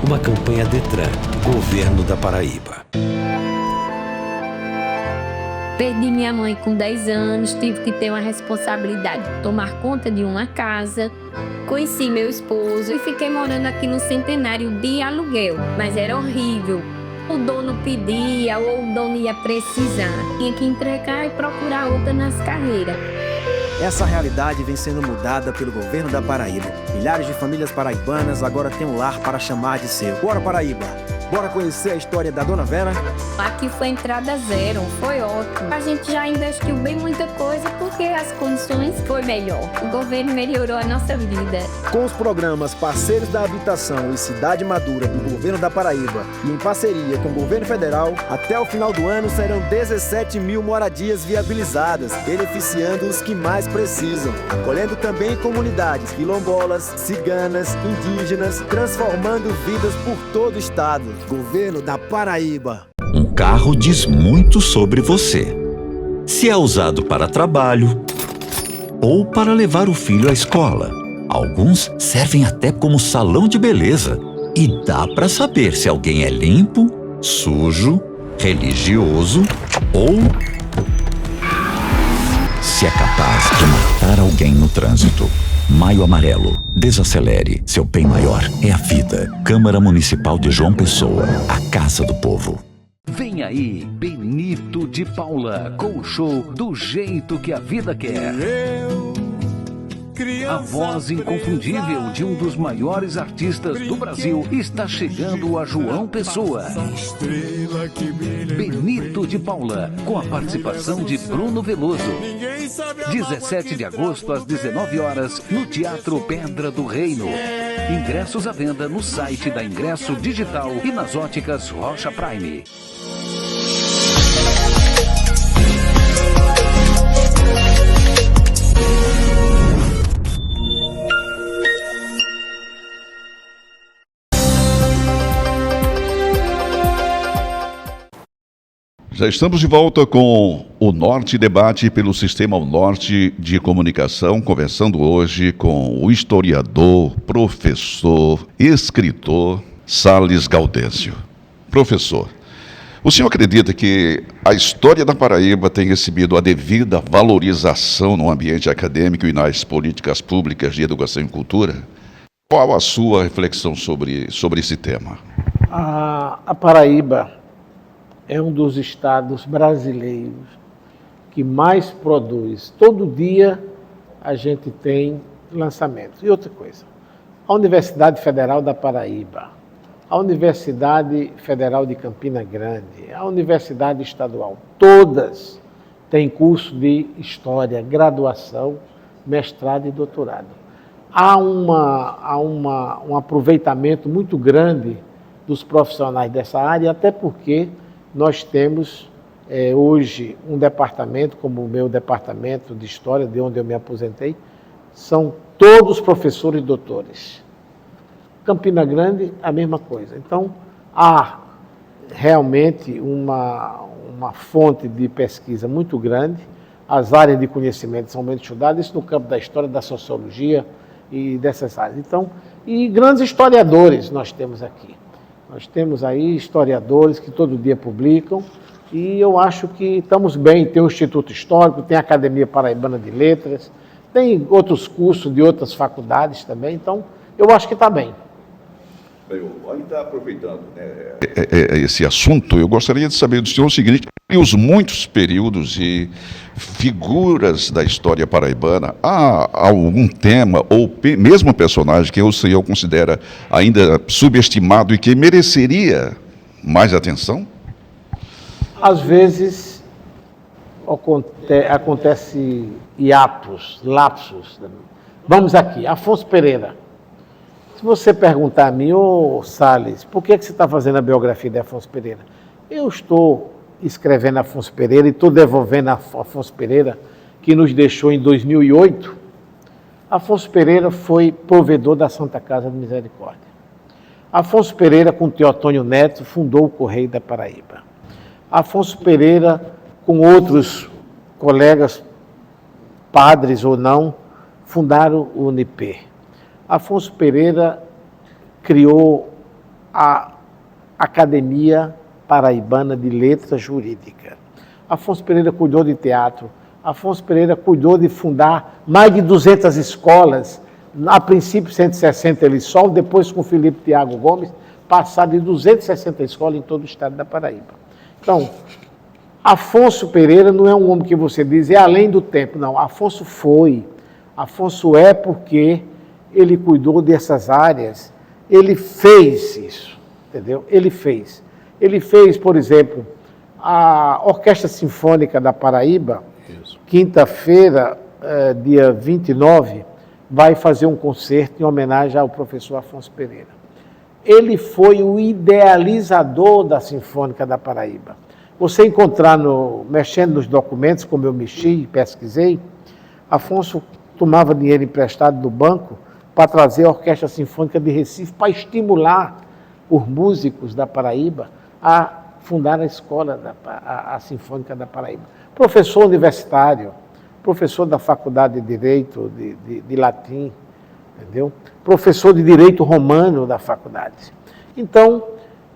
Uma campanha Detran, Governo da Paraíba. Perdi minha mãe com 10 anos, tive que ter uma responsabilidade de tomar conta de uma casa. Conheci meu esposo e fiquei morando aqui no Centenário de aluguel, mas era horrível. O dono pedia ou o dono ia precisar. Tinha que entregar e procurar outra nas carreiras. Essa realidade vem sendo mudada pelo governo da Paraíba. Milhares de famílias paraibanas agora têm um lar para chamar de seu. Bora, Paraíba! Bora conhecer a história da Dona Vera? Aqui foi entrada zero, foi ótimo. A gente já investiu bem muita coisa porque as condições foi melhor. O governo melhorou a nossa vida. Com os programas Parceiros da Habitação e Cidade Madura do governo da Paraíba e em parceria com o governo federal, até o final do ano serão 17 mil moradias viabilizadas, beneficiando os que mais precisam, acolhendo também comunidades quilombolas, ciganas, indígenas, transformando vidas por todo o estado. Governo da Paraíba. Um carro diz muito sobre você. Se é usado para trabalho, ou para levar o filho à escola. Alguns servem até como salão de beleza. E dá para saber se alguém é limpo, sujo, religioso ou se é capaz de matar alguém no trânsito. Maio Amarelo. Desacelere. Seu bem maior é a vida. Câmara Municipal de João Pessoa. A Casa do Povo. Vem aí, Benito de Paula, com o show Do Jeito que a Vida Quer. A voz inconfundível de um dos maiores artistas do Brasil está chegando a João Pessoa. Benito de Paula, com a participação de Bruno Veloso. 17 de agosto, às 19 horas, no Teatro Pedra do Reino. Ingressos à venda no site da Ingresso Digital e nas óticas Rocha Prime. Já estamos de volta com o Norte Debate pelo Sistema Norte de Comunicação, conversando hoje com o historiador, professor, escritor Salles Gaudêncio. Professor, o senhor acredita que a história da Paraíba tem recebido a devida valorização no ambiente acadêmico e nas políticas públicas de educação e cultura? Qual a sua reflexão sobre esse tema? A Paraíba é um dos estados brasileiros que mais produz. Todo dia a gente tem lançamentos. E outra coisa, a Universidade Federal da Paraíba, a Universidade Federal de Campina Grande, a Universidade Estadual, todas têm curso de História, graduação, mestrado e doutorado. Há um aproveitamento muito grande dos profissionais dessa área, até porque nós temos hoje um departamento, como o meu departamento de História, de onde eu me aposentei, são todos professores e doutores. Campina Grande, a mesma coisa. Então, há realmente uma fonte de pesquisa muito grande, as áreas de conhecimento são muito estudadas, isso no campo da história, da sociologia e dessas áreas. Então, e grandes historiadores nós temos aqui. Nós temos aí historiadores que todo dia publicam e eu acho que estamos bem. Tem o Instituto Histórico, tem a Academia Paraibana de Letras, tem outros cursos de outras faculdades também, então eu acho que está bem. Ainda aproveitando esse assunto, eu gostaria de saber do senhor o seguinte: os muitos períodos e figuras da história paraibana, há algum tema ou mesmo personagem que o senhor considera ainda subestimado e que mereceria mais atenção? Às vezes acontece hiatos, lapsos. Vamos aqui, Afonso Pereira. Se você perguntar a mim, ô Salles, por que você está fazendo a biografia de Afonso Pereira? Eu estou escrevendo Afonso Pereira e estou devolvendo a Afonso Pereira, que nos deixou em 2008. Afonso Pereira foi provedor da Santa Casa de Misericórdia. Afonso Pereira, com Teotônio Neto, fundou o Correio da Paraíba. Afonso Pereira, com outros colegas, padres ou não, fundaram o Unip. Afonso Pereira criou a Academia Paraibana de Letras Jurídica. Afonso Pereira cuidou de teatro. Afonso Pereira cuidou de fundar mais de 200 escolas. A princípio, 160 ele só, depois com Felipe Tiago Gomes, passaram de 260 escolas em todo o estado da Paraíba. Então, Afonso Pereira não é um homem que você diz, é além do tempo. Não, Afonso foi. Afonso é porque ele cuidou dessas áreas, ele fez isso, entendeu? Ele fez. Ele fez, por exemplo, a Orquestra Sinfônica da Paraíba, quinta-feira, dia 29, vai fazer um concerto em homenagem ao professor Afonso Pereira. Ele foi o idealizador da Sinfônica da Paraíba. Você encontrar, mexendo nos documentos, como eu mexi e pesquisei, Afonso tomava dinheiro emprestado do banco para trazer a Orquestra Sinfônica de Recife, para estimular os músicos da Paraíba a fundar a escola, a Sinfônica da Paraíba. Professor universitário, professor da Faculdade de Direito de Latim, entendeu? Professor de Direito Romano da faculdade. Então,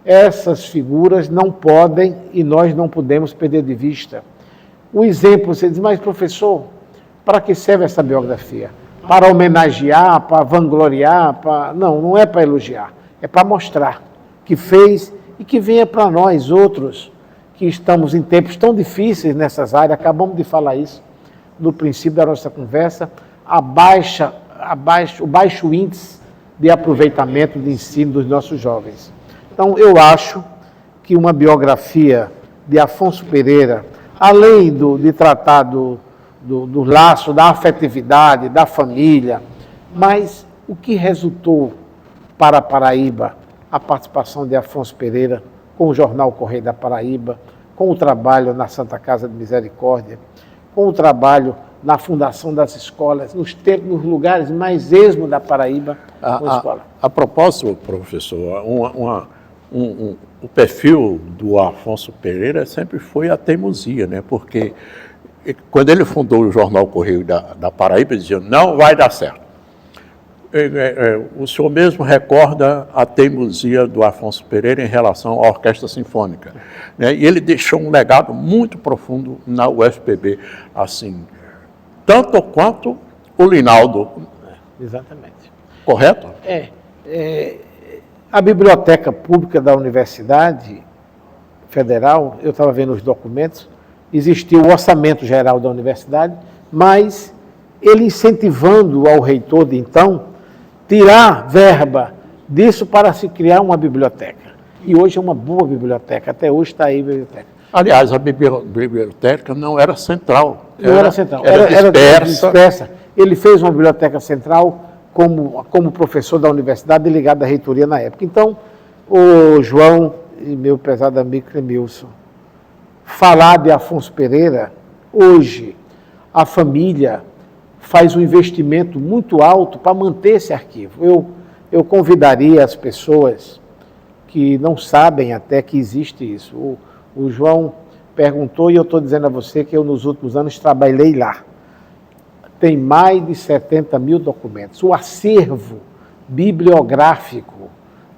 essas figuras não podem e nós não podemos perder de vista. O exemplo, você diz, mas professor, para que serve essa biografia? Para homenagear, para vangloriar? Não é para elogiar, é para mostrar que fez e que venha para nós outros que estamos em tempos tão difíceis nessas áreas, acabamos de falar isso no princípio da nossa conversa, o baixo índice de aproveitamento de ensino dos nossos jovens. Então, eu acho que uma biografia de Afonso Pereira, além de tratar do laço, da afetividade, da família, mas o que resultou para a Paraíba a participação de Afonso Pereira com o jornal Correio da Paraíba, com o trabalho na Santa Casa de Misericórdia, com o trabalho na fundação das escolas, nos lugares mais esmos da Paraíba, com a escola. A propósito, professor, o perfil do Afonso Pereira sempre foi a teimosia, né? Porque quando ele fundou o jornal Correio da Paraíba, ele dizia, não vai dar certo. O senhor mesmo recorda a teimosia do Afonso Pereira em relação à Orquestra Sinfônica, né? E ele deixou um legado muito profundo na UFPB, assim, tanto quanto o Linaldo. Exatamente. Correto? A Biblioteca Pública da Universidade Federal, eu estava vendo os documentos, existiu o orçamento geral da universidade, mas ele incentivando ao reitor de então tirar verba disso para se criar uma biblioteca. E hoje é uma boa biblioteca, até hoje está aí a biblioteca. Aliás, a biblioteca não era central. Não era central, era dispersa. Ele fez uma biblioteca central como professor da universidade, ligado à reitoria na época. Então, o João e meu pesado amigo Clemilson, falar de Afonso Pereira, hoje a família faz um investimento muito alto para manter esse arquivo. Eu convidaria as pessoas que não sabem até que existe isso. O João perguntou e eu estou dizendo a você que eu nos últimos anos trabalhei lá. Tem mais de 70 mil documentos. O acervo bibliográfico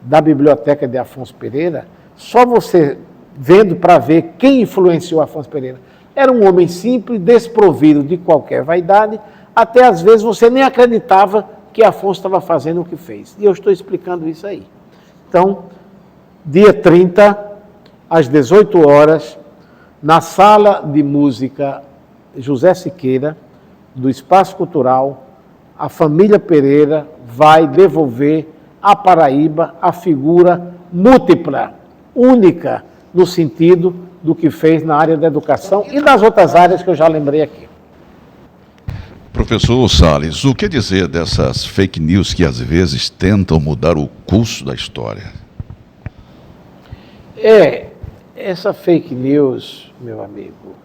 da Biblioteca de Afonso Pereira, só você vendo para ver quem influenciou Afonso Pereira. Era um homem simples, desprovido de qualquer vaidade, até às vezes você nem acreditava que Afonso estava fazendo o que fez. E eu estou explicando isso aí. Então, dia 30, às 18 horas, na Sala de Música José Siqueira, do Espaço Cultural, a família Pereira vai devolver à Paraíba a figura múltipla, única, no sentido do que fez na área da educação e nas outras áreas que eu já lembrei aqui. Professor Salles, o que dizer dessas fake news que às vezes tentam mudar o curso da história? Essa fake news, meu amigo,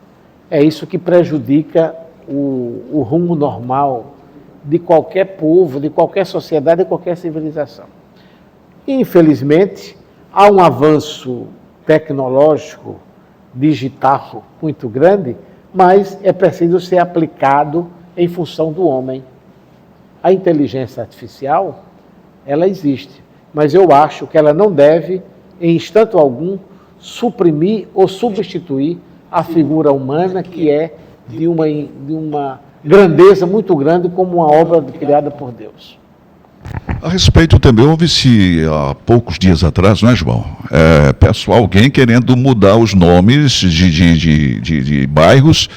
é isso que prejudica o rumo normal de qualquer povo, de qualquer sociedade, de qualquer civilização. Infelizmente, há um avanço tecnológico, digital muito grande, mas é preciso ser aplicado em função do homem. A inteligência artificial, ela existe, mas eu acho que ela não deve, em instante algum, suprimir ou substituir a figura humana, que é de uma grandeza muito grande, como uma obra criada por Deus. A respeito também, houve-se há poucos dias atrás, não é, João? Pessoal, alguém querendo mudar os nomes de bairros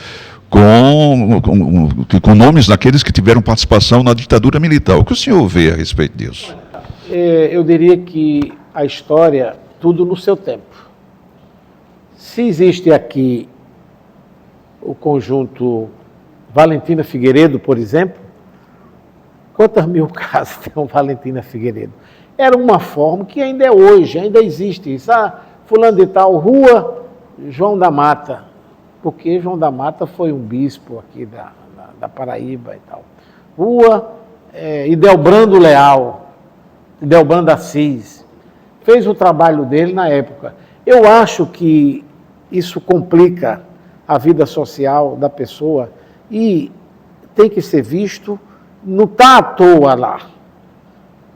com nomes daqueles que tiveram participação na ditadura militar. O que o senhor vê a respeito disso? Eu diria que a história, tudo no seu tempo. Se existe aqui o conjunto Valentina Figueiredo, por exemplo, quantas mil casas tem o Valentina Figueiredo? Era uma forma que ainda é hoje, ainda existe isso. Fulano de tal, Rua João da Mata, porque João da Mata foi um bispo aqui da Paraíba e tal. Rua Idelbrando Leal, Idelbrando Assis, fez o trabalho dele na época. Eu acho que isso complica a vida social da pessoa E tem que ser visto, não está à toa lá.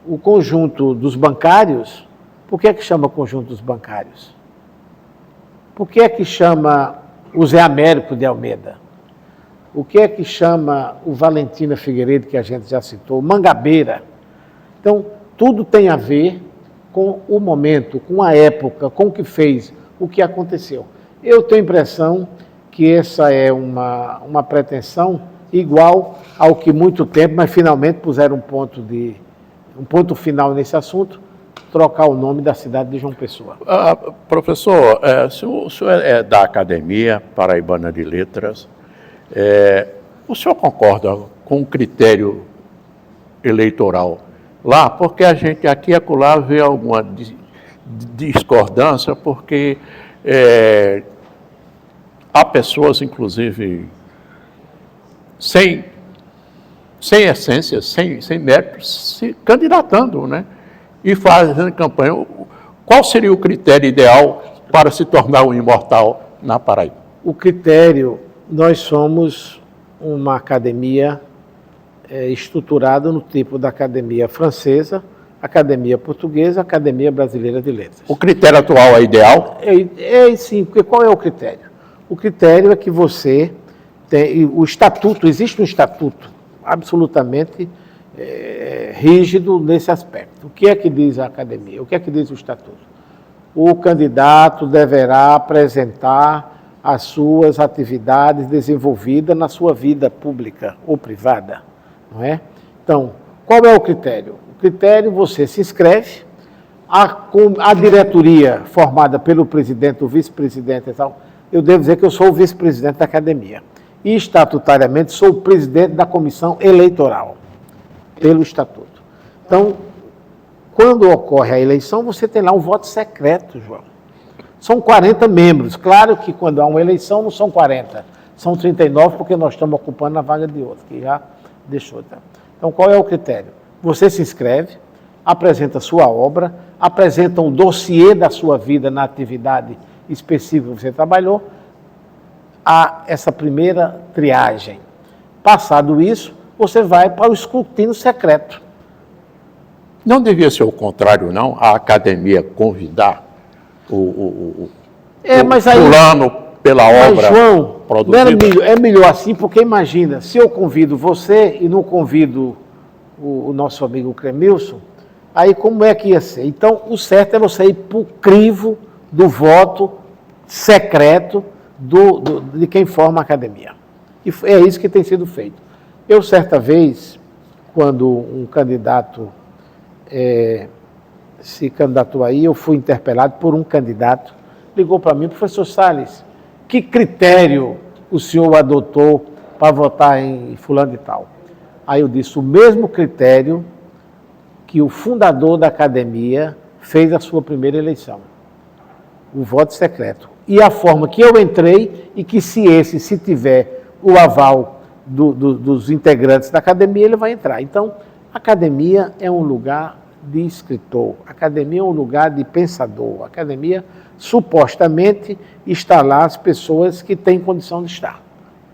O conjunto dos bancários, por que é que chama conjunto dos bancários? Por que é que chama o Zé Américo de Almeida? O que é que chama o Valentina Figueiredo, que a gente já citou, Mangabeira? Então, tudo tem a ver com o momento, com a época, com o que fez, o que aconteceu. Eu tenho a impressão que essa é uma pretensão igual ao que muito tempo, mas finalmente puseram um ponto final nesse assunto, trocar o nome da cidade de João Pessoa. Professor, se o senhor é da Academia Paraibana de Letras, o senhor concorda com o critério eleitoral lá? Porque a gente aqui e acolá vê alguma discordância, porque há pessoas, inclusive, sem essência, sem méritos, se candidatando, né? E fazendo campanha. Qual seria o critério ideal para se tornar um imortal na Paraíba? O critério, nós somos uma academia estruturada no tipo da academia francesa, academia portuguesa, academia brasileira de letras. O critério atual é ideal? Sim, porque qual é o critério? O critério é que você tem o estatuto, existe um estatuto absolutamente rígido nesse aspecto. O que é que diz a academia? O que é que diz o estatuto? O candidato deverá apresentar as suas atividades desenvolvidas na sua vida pública ou privada, não é? Então, qual é o critério? O critério, você se inscreve, a diretoria formada pelo presidente, o vice-presidente e tal, eu devo dizer que eu sou o vice-presidente da academia. E, estatutariamente, sou o presidente da comissão eleitoral, pelo estatuto. Então, quando ocorre a eleição, você tem lá um voto secreto, João. São 40 membros. Claro que quando há uma eleição não são 40, são 39, porque nós estamos ocupando a vaga de outro, que já deixou. Então, qual é o critério? Você se inscreve, apresenta a sua obra, apresenta um dossiê da sua vida na atividade específica que você trabalhou, a essa primeira triagem. Passado isso, você vai para o escrutínio secreto. Não devia ser o contrário, não? A academia convidar o fulano pela obra João, produzida? É melhor assim, porque imagina, se eu convido você e não convido o nosso amigo Cremilson, aí como é que ia ser? Então, o certo é você ir para o crivo do voto secreto de quem forma a academia. E é isso que tem sido feito. Eu, certa vez, quando um candidato se candidatou aí, eu fui interpelado por um candidato, ligou para mim, professor Salles, que critério o senhor adotou para votar em fulano e tal? Aí eu disse, o mesmo critério que o fundador da academia fez a sua primeira eleição, o voto secreto. E a forma que eu entrei e que se tiver o aval dos integrantes da academia, ele vai entrar. Então, a academia é um lugar de escritor, a academia é um lugar de pensador, a academia supostamente está lá as pessoas que têm condição de estar.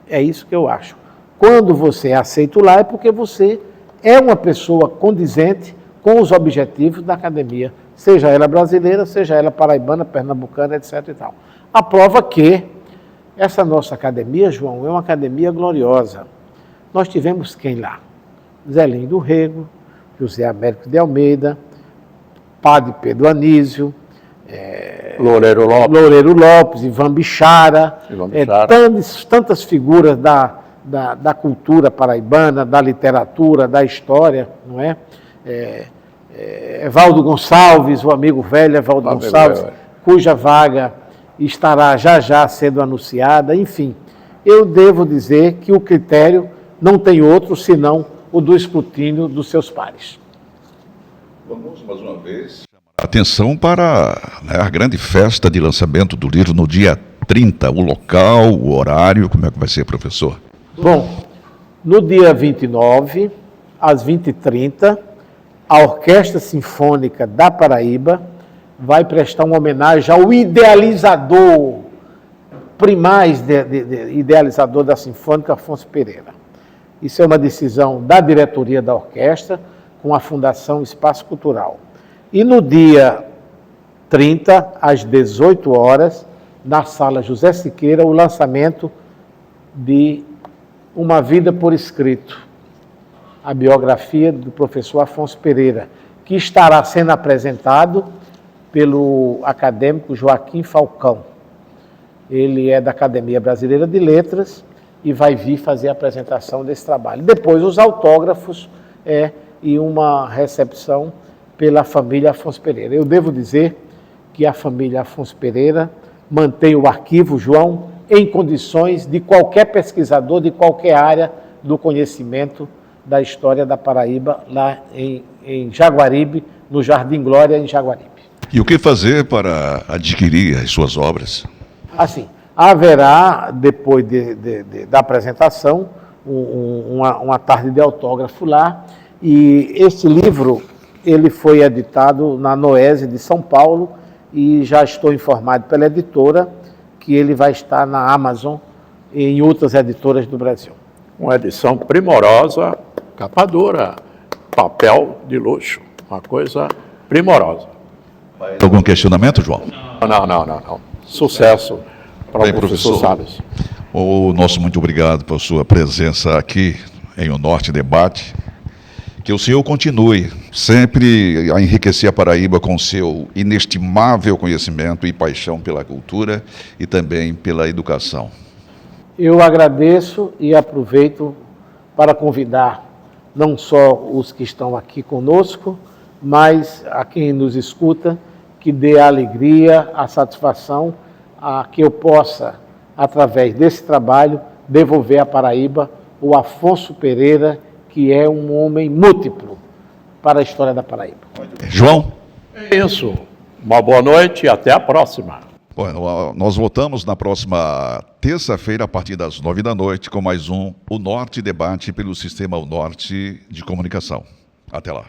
É isso que eu acho. Quando você é aceito lá é porque você é uma pessoa condizente com os objetivos da academia, seja ela brasileira, seja ela paraibana, pernambucana, etc. e tal. A prova que essa nossa academia, João, é uma academia gloriosa. Nós tivemos quem lá? Zelinho do Rego, José Américo de Almeida, Padre Pedro Anísio, Loureiro Lopes, Ivan Bichara, tantas figuras da cultura paraibana, da literatura, da história, não é? Evaldo Gonçalves, o amigo velho Evaldo Gonçalves, cuja vaga estará já sendo anunciada, enfim. Eu devo dizer que o critério não tem outro senão o do escrutínio dos seus pares. Vamos, mais uma vez, chamar a atenção para a grande festa de lançamento do livro no dia 30, o local, o horário, como é que vai ser, professor? Bom, no dia 29, às 20h30, a Orquestra Sinfônica da Paraíba vai prestar uma homenagem ao idealizador primaz idealizador da Sinfônica Afonso Pereira. Isso é uma decisão da diretoria da orquestra, com a Fundação Espaço Cultural. E no dia 30, às 18 horas, na Sala José Siqueira, o lançamento de Uma Vida por Escrito, a biografia do professor Afonso Pereira, que estará sendo apresentado pelo acadêmico Joaquim Falcão. Ele é da Academia Brasileira de Letras e vai vir fazer a apresentação desse trabalho. Depois, os autógrafos e uma recepção pela família Afonso Pereira. Eu devo dizer que a família Afonso Pereira mantém o arquivo, João, em condições de qualquer pesquisador de qualquer área do conhecimento da história da Paraíba, lá em Jaguaribe, no Jardim Glória, em Jaguaribe. E o que fazer para adquirir as suas obras? Assim, haverá, depois da apresentação, uma tarde de autógrafo lá, e este livro ele foi editado na Noese de São Paulo, e já estou informado pela editora que ele vai estar na Amazon e em outras editoras do Brasil. Uma edição primorosa, capa dura, papel de luxo, uma coisa primorosa. Algum questionamento, João? Não. Sucesso para o professor Salles. O nosso muito obrigado por sua presença aqui em O Norte Debate. Que o senhor continue sempre a enriquecer a Paraíba com seu inestimável conhecimento e paixão pela cultura e também pela educação. Eu agradeço e aproveito para convidar não só os que estão aqui conosco, mas a quem nos escuta, que dê a alegria, a satisfação, a que eu possa, através desse trabalho, devolver à Paraíba o Afonso Pereira, que é um homem múltiplo para a história da Paraíba. João? É isso. Uma boa noite e até a próxima. Bom, nós voltamos na próxima terça-feira, a partir das 9 da noite, com mais um O Norte Debate pelo Sistema O Norte de Comunicação. Até lá.